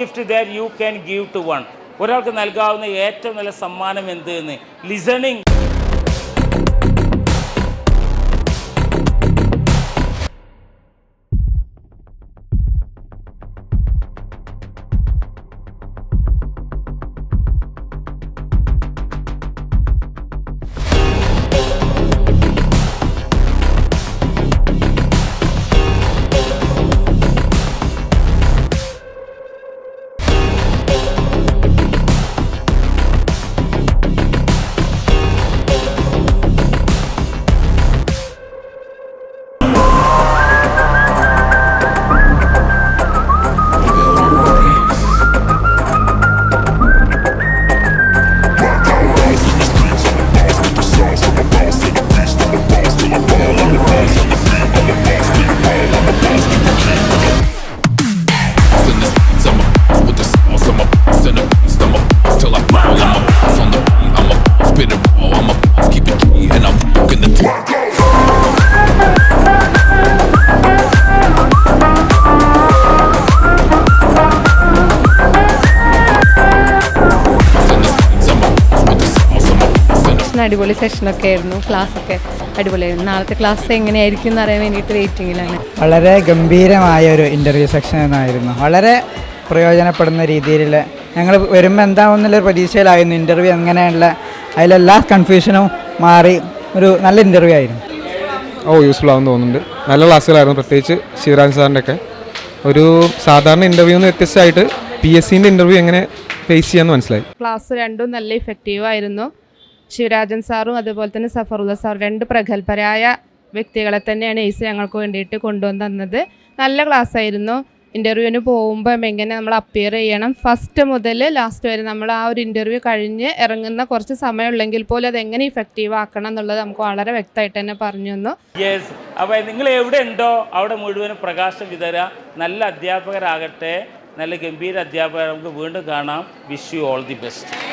gift that you can give to one. ഒരാൾക്ക് നൽകാവുന്ന ഏറ്റവും നല്ല സമ്മാനം എന്ത് എന്ന് ലിസണിങ്. അടിപൊളി സെഷനൊക്കെ ആയിരുന്നു. ക്ലാസ്സൊക്കെ അടിപൊളിയായിരുന്നു. നാളത്തെ ക്ലാസ് എങ്ങനെയായിരിക്കും എന്ന് അറിയാൻ വേണ്ടിയിട്ട് വെയിറ്റിങ്ങിലാണ്. വളരെ ഗംഭീരമായ ഒരു ഇൻ്റർവ്യൂ സെക്ഷൻ എന്നായിരുന്നു. വളരെ പ്രയോജനപ്പെടുന്ന രീതിയിൽ ഞങ്ങൾ വരുമ്പോൾ എന്താവുന്നുള്ളൊരു പ്രതീക്ഷയിലായിരുന്നു. ഇൻ്റർവ്യൂ എങ്ങനെയുള്ള അതിലെല്ലാ കൺഫ്യൂഷനും മാറി ഒരു നല്ല ഇൻ്റർവ്യൂ ആയിരുന്നു. യൂസ്ഫുൾ ആണെന്ന് തോന്നുന്നുണ്ട്. നല്ല ക്ലാസ്സുകളായിരുന്നു. പ്രത്യേകിച്ച് ശിവരാജ് സാറിൻ്റെ ഒക്കെ ഒരു സാധാരണ ഇൻ്റർവ്യൂന്ന് വ്യത്യസ്തമായിട്ട് PSCൻ്റെ ഇൻ്റർവ്യൂ എങ്ങനെ ഫേസ് ചെയ്യാമെന്ന് മനസ്സിലായി. ക്ലാസ് രണ്ടും നല്ല ഇഫക്റ്റീവായിരുന്നു. ശിവരാജൻ സാറും അതുപോലെ തന്നെ സഫറുല്ല സാറും രണ്ട് പ്രഗത്ഭരായ വ്യക്തികളെ തന്നെയാണ് എയ്സ് ഞങ്ങൾക്ക് വേണ്ടിയിട്ട് കൊണ്ടുവന്ന് തന്നത്. നല്ല ക്ലാസ് ആയിരുന്നു. ഇൻ്റർവ്യൂവിന് പോകുമ്പോൾ എങ്ങനെ നമ്മൾ അപ്പിയർ ചെയ്യണം, ഫസ്റ്റ് മുതൽ ലാസ്റ്റ് വരെ നമ്മൾ ആ ഒരു ഇൻ്റർവ്യൂ കഴിഞ്ഞ് ഇറങ്ങുന്ന കുറച്ച് സമയമുള്ളെങ്കിൽ പോലും അതെങ്ങനെ ഇഫക്റ്റീവ് ആക്കണം എന്നുള്ളത് നമുക്ക് വളരെ വ്യക്തമായിട്ട് തന്നെ പറഞ്ഞു തന്നു. യെസ്, അപ്പോൾ നിങ്ങൾ എവിടെ ഉണ്ടോ അവിടെ മുഴുവനും പ്രകാശം വിതരുക. നല്ല അധ്യാപകരാകട്ടെ, നല്ല ഗംഭീര അധ്യാപകർ. നമുക്ക് വീണ്ടും കാണാം. Wish you all the best.